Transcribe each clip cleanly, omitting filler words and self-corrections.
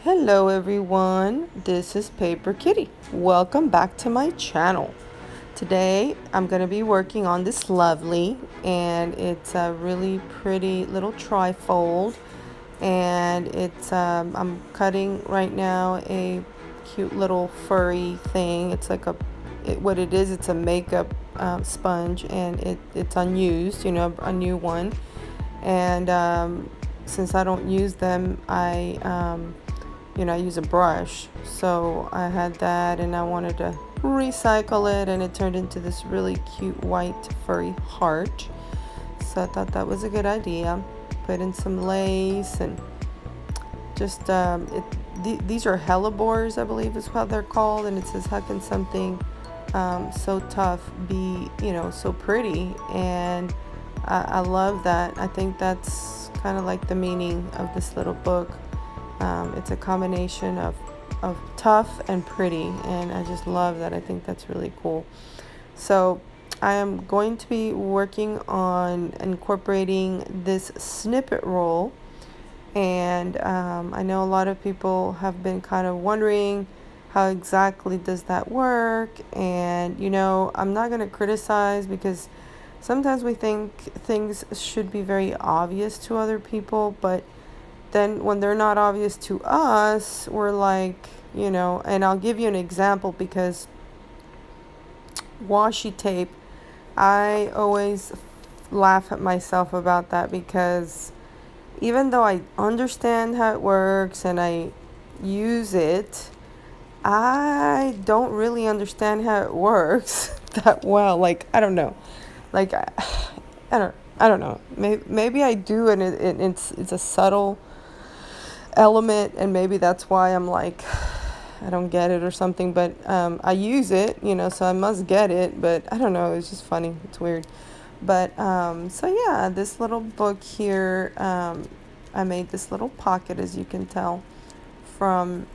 Hello everyone, this is Paper Kitty. Welcome back to my channel. Today I'm going to be working on this lovely, and it's a really pretty little trifold, and I'm cutting right now a cute little furry thing. It's like what it is, it's a makeup sponge, and it's unused, a new one. And since I don't use them, I use a brush. So I had that and I wanted to recycle it, and it turned into this really cute white furry heart. So I thought that was a good idea. Put in some lace and just these are hellebores, I believe is how they're called, and it says, how can something so tough be so pretty? And I love that. I think that's kind of like the meaning of this little book. It's a combination of tough and pretty, and I just love that. I think that's really cool. So I am going to be working on incorporating this snippet roll, and I know a lot of people have been kind of wondering how exactly does that work. And I'm not going to criticize, because sometimes we think things should be very obvious to other people, but then when they're not obvious to us, we're like, and I'll give you an example, because washi tape, I always laugh at myself about that, because even though I understand how it works and I use it, I don't really understand how it works that well. Like, I don't know. Like, I don't know. Maybe I do, and it's a subtle element, and maybe that's why I'm like, I don't get it or something. But I use it, so I must get it. But I don't know. It's just funny. It's weird. But so yeah, this little book here, I made this little pocket, as you can tell, from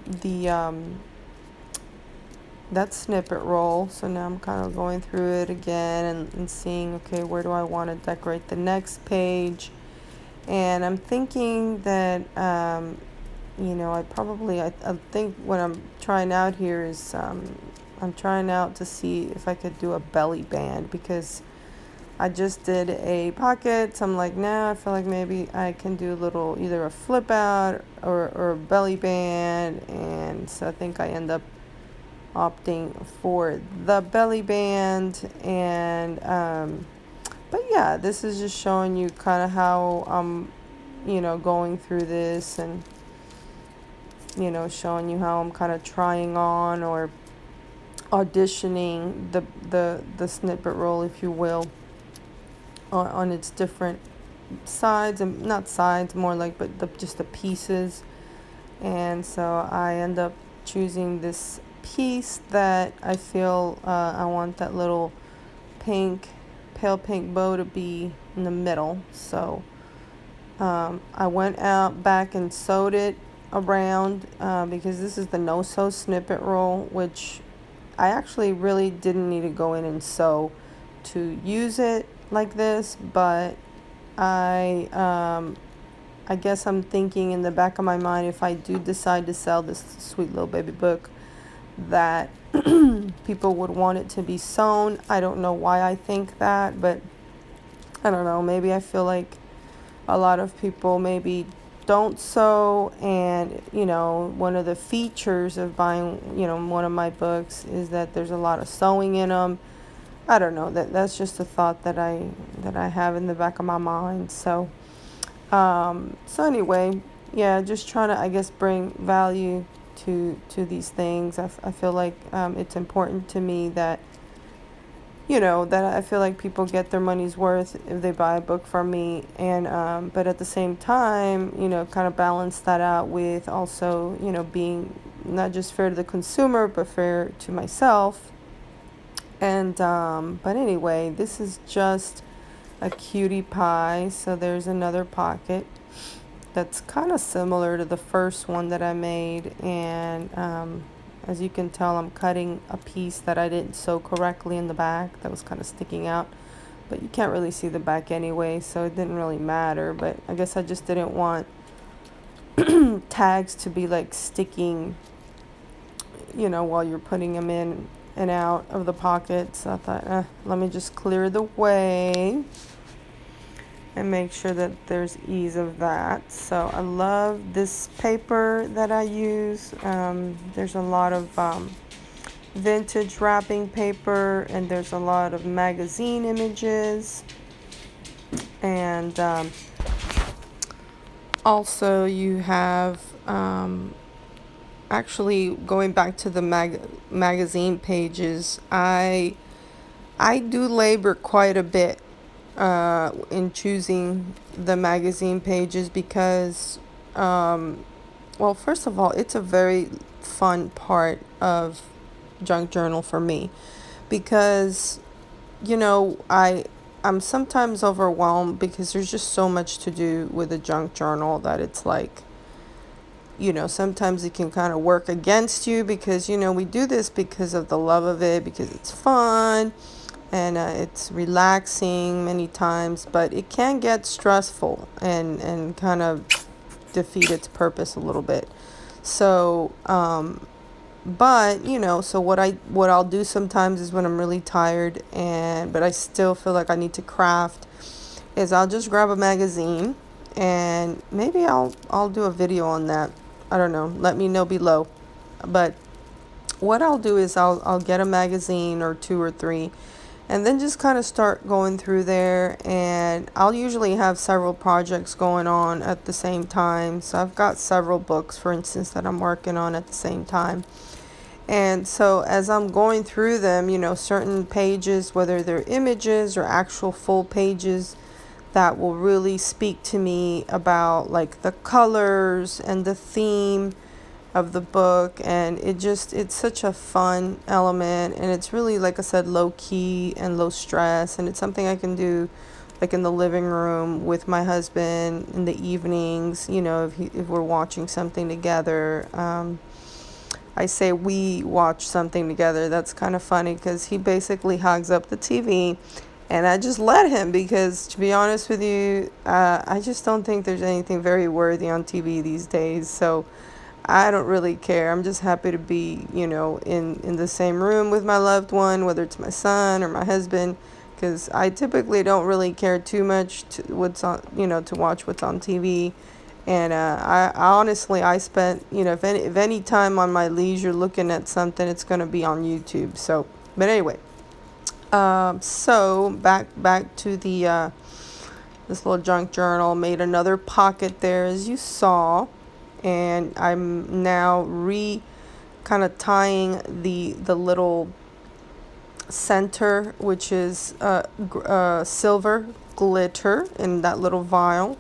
the that snippet roll. So now I'm kind of going through it again, and seeing, okay, where do I want to decorate the next page? And I'm thinking that I think what I'm trying out here is I'm trying out to see if I could do a belly band, because I just did a pocket. So I'm like, nah, I feel like maybe I can do a little, either a flip out or a belly band. And so I think I end up opting for the belly band. And but yeah, this is just showing you kind of how I'm going through this, and showing you how I'm kind of trying on, or auditioning the snippet roll, if you will, on its different sides, and not sides, more like, but just the pieces. And so I end up choosing this piece that I feel I want that little pale pink bow to be in the middle. So I went out back and sewed it around, because this is the no sew snippet roll, which I actually really didn't need to go in and sew to use it like this. But I guess I'm thinking in the back of my mind, if I do decide to sell this sweet little baby book, that people would want it to be sewn. I don't know why I think that, but I don't know. Maybe I feel like a lot of people maybe don't sew, and one of the features of buying one of my books is that there's a lot of sewing in them. I don't know, that's just a thought that I have in the back of my mind. So so anyway, yeah, just trying to, I guess, bring value to these things. I feel like it's important to me that that I feel like people get their money's worth if they buy a book from me. And but at the same time, kind of balance that out with also being not just fair to the consumer, but fair to myself. And but anyway, this is just a cutie pie. So there's another pocket that's kind of similar to the first one that I made. And as you can tell, I'm cutting a piece that I didn't sew correctly in the back that was kind of sticking out, but you can't really see the back anyway, so it didn't really matter. But I guess I just didn't want tags to be like sticking, while you're putting them in and out of the pockets. So I thought, let me just clear the way and make sure that there's ease of that. So I love this paper that I use. There's a lot of vintage wrapping paper, and there's a lot of magazine images, and also you have actually going back to the magazine pages. I do labor quite a bit in choosing the magazine pages because, well, first of all, it's a very fun part of junk journal for me because, I'm sometimes overwhelmed because there's just so much to do with a junk journal that it's like, sometimes it can kind of work against you because, we do this because of the love of it, because it's fun and it's relaxing many times, but it can get stressful and kind of defeat its purpose a little bit. So, but so what I'll do sometimes is when I'm really tired but I still feel like I need to craft, is I'll just grab a magazine, and maybe I'll do a video on that. I don't know. Let me know below. But what I'll do is I'll get a magazine or two or three, and then just kind of start going through there, and I'll usually have several projects going on at the same time. So I've got several books, for instance, that I'm working on at the same time. And so as I'm going through them, certain pages, whether they're images or actual full pages, that will really speak to me about like the colors and the theme of the book, and it's such a fun element, and it's really, like I said, low key and low stress, and it's something I can do like in the living room with my husband in the evenings, if we're watching something together. I say we watch something together. That's kind of funny because he basically hogs up the TV, and I just let him because, to be honest with you, I just don't think there's anything very worthy on TV these days. So I don't really care. I'm just happy to be, in the same room with my loved one, whether it's my son or my husband, because I typically don't really care too much to what's on, to watch what's on TV. And I honestly, I spent, if any time on my leisure looking at something, it's going to be on YouTube. So, but anyway, so back to the this little junk journal. Made another pocket there, as you saw, and I'm now kind of tying the little center, which is silver glitter in that little vial.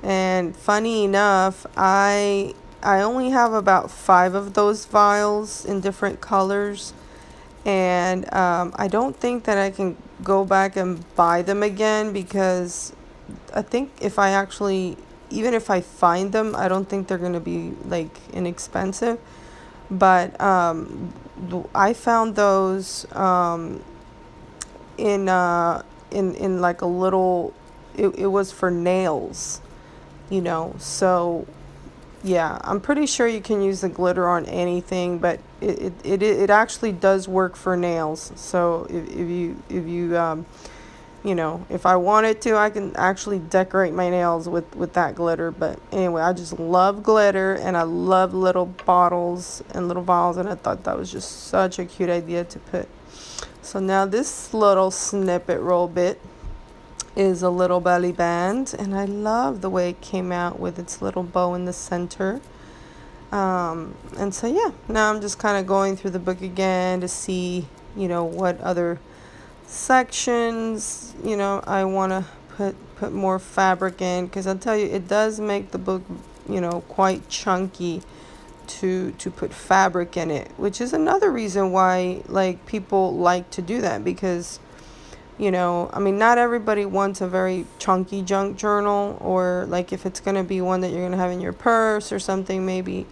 And funny enough, I only have about 5 of those vials in different colors, and I don't think that I can go back and buy them again, because I think even if I find them, I don't think they're going to be like inexpensive. But I found those in like a little, it was for nails, so yeah, I'm pretty sure you can use the glitter on anything, but it actually does work for nails. So if I wanted to, I can actually decorate my nails with that glitter. But anyway, I just love glitter, and I love little bottles and little vials, and I thought that was just such a cute idea to put. So now this little snippet roll bit is a little belly band, and I love the way it came out with its little bow in the center. And so yeah, now I'm just kind of going through the book again to see, what other sections, I want to put more fabric in, because I'll tell you, it does make the book, quite chunky to put fabric in it, which is another reason why like people like to do that, because not everybody wants a very chunky junk journal, or like if it's going to be one that you're going to have in your purse or something, maybe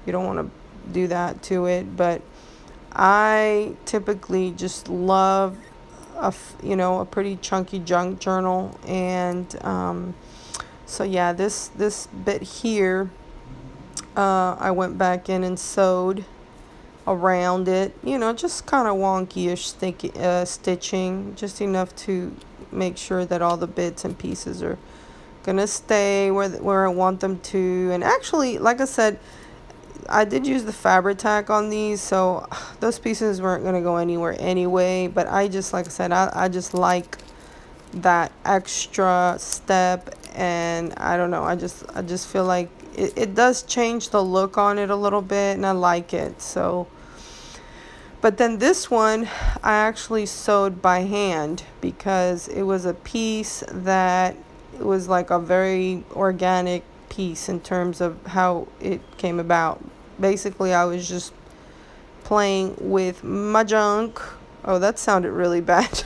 you don't want to do that to it. But I typically just love a pretty chunky junk journal. And so yeah, this bit here I went back in and sewed around it, you know, just kind of wonky-ish stitching, just enough to make sure that all the bits and pieces are gonna stay where I want them to. And actually, like I said, I did use the fabric tack on these, so those pieces weren't gonna go anywhere anyway. But I just, like I said, I just like that extra step, and I don't know, I just feel like it does change the look on it a little bit, and I like it. So, but then this one I actually sewed by hand because it was a piece that it was like a very organic piece in terms of how it came about. Basically, I was just playing with my junk. Oh, that sounded really bad.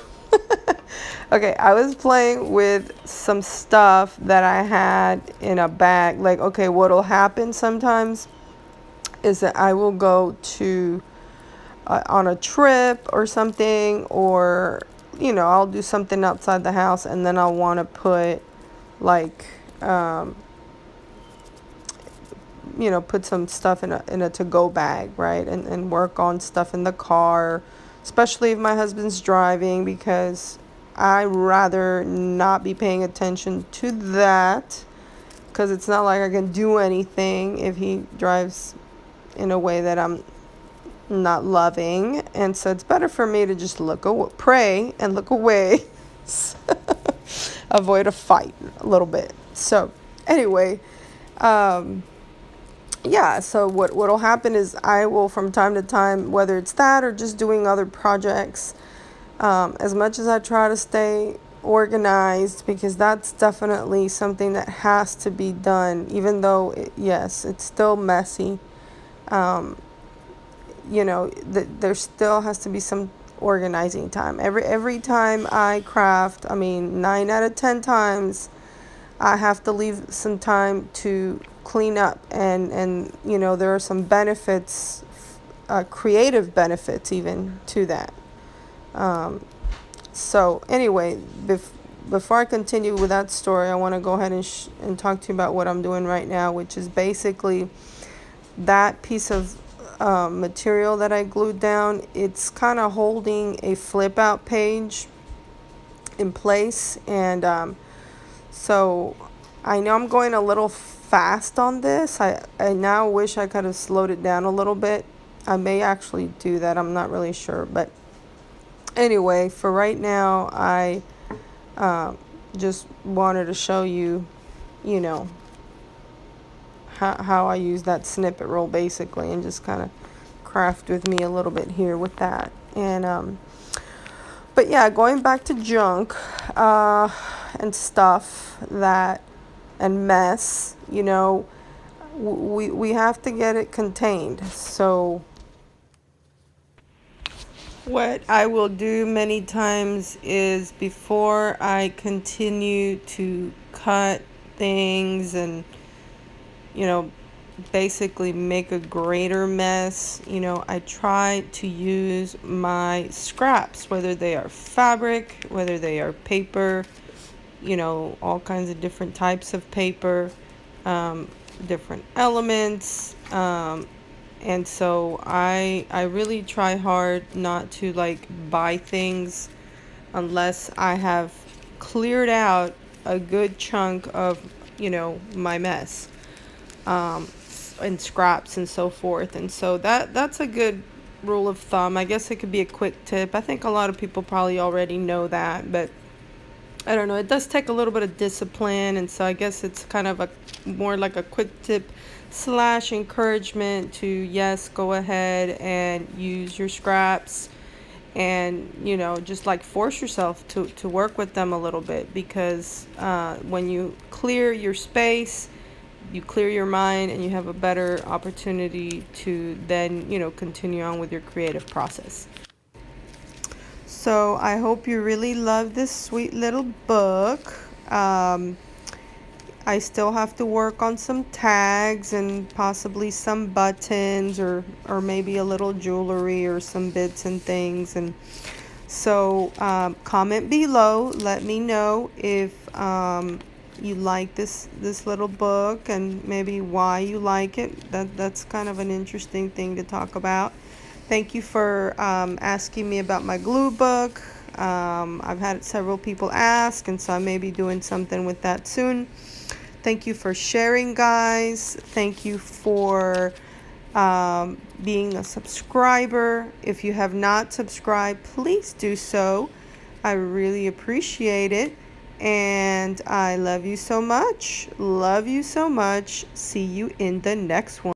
Okay, I was playing with some stuff that I had in a bag. Like, okay, what'll happen sometimes is that I will go to on a trip or something, or you know, I'll do something outside the house, and then I'll want to put like you know, put some stuff in a to-go bag, right? And work on stuff in the car, especially if my husband's driving, because I rather not be paying attention to that, because it's not like I can do anything if he drives in a way that I'm not loving. And so it's better for me to just pray and look away. Avoid a fight a little bit. So anyway, yeah, so what'll happen is I will, from time to time, whether it's that or just doing other projects, as much as I try to stay organized, because that's definitely something that has to be done, even though yes, it's still messy. You know, there still has to be some organizing time. Every time I craft, I mean, 9 out of 10 times, I have to leave some time to clean up, and you know, there are some benefits, creative benefits even to that. So anyway, before I continue with that story, I want to go ahead and talk to you about what I'm doing right now, which is basically that piece of material that I glued down. It's kind of holding a flip out page in place, and so I know I'm going a little fast on this. I now wish I could have slowed it down a little bit. I may actually do that, I'm not really sure. But anyway, for right now, I just wanted to show you, you know, how I use that snippet roll basically, and just kind of craft with me a little bit here with that. And but yeah, going back to junk and stuff that, and mess, you know, we have to get it contained. So what I will do many times is, before I continue to cut things and, you know, basically make a greater mess, you know, I try to use my scraps, whether they are fabric, whether they are paper, you know, all kinds of different types of paper, different elements, and so I really try hard not to like buy things unless I have cleared out a good chunk of, you know, my mess, and scraps and so forth. And so that's a good rule of thumb. I guess it could be a quick tip. I think a lot of people probably already know that, but I don't know, it does take a little bit of discipline, and so I guess it's kind of a more like a quick tip slash encouragement to, yes, go ahead and use your scraps, and you know, just like force yourself to work with them a little bit, because when you clear your space, you clear your mind, and you have a better opportunity to then, you know, continue on with your creative process. So I hope you really love this sweet little book. I still have to work on some tags and possibly some buttons, or maybe a little jewelry or some bits and things. And so comment below. Let me know if you like this little book and maybe why you like it. That's kind of an interesting thing to talk about. Thank you for asking me about my glue book. I've had several people ask, and so I may be doing something with that soon. Thank you for sharing, guys. Thank you for being a subscriber. If you have not subscribed, please do so. I really appreciate it. And I love you so much. Love you so much. See you in the next one.